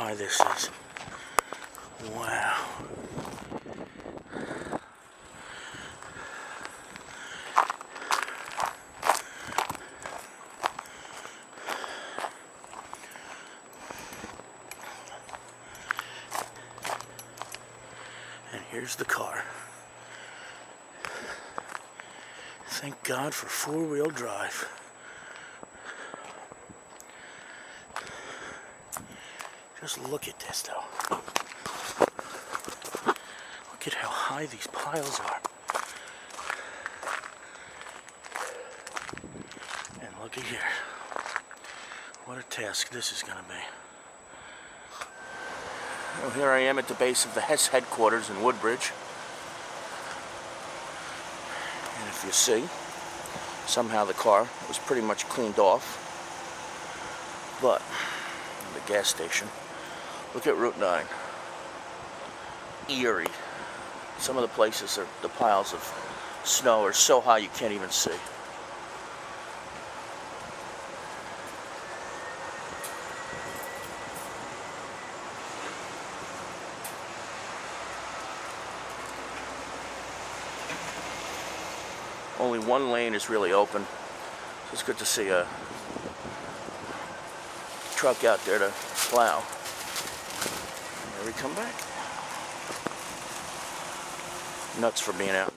high this is. Wow. And here's the car. Thank God for four-wheel drive. Just look at this, though. Look at how high these piles are. And look at here. What a task this is going to be. Well, here I am at the base of the Hess headquarters in Woodbridge. And if you see, somehow the car was pretty much cleaned off. But, the gas station, look at Route 9. Eerie. Some of the places, the piles of snow are so high you can't even see. Only one lane is really open, so it's good to see a truck out there to plow. There we come back. Nuts for being out.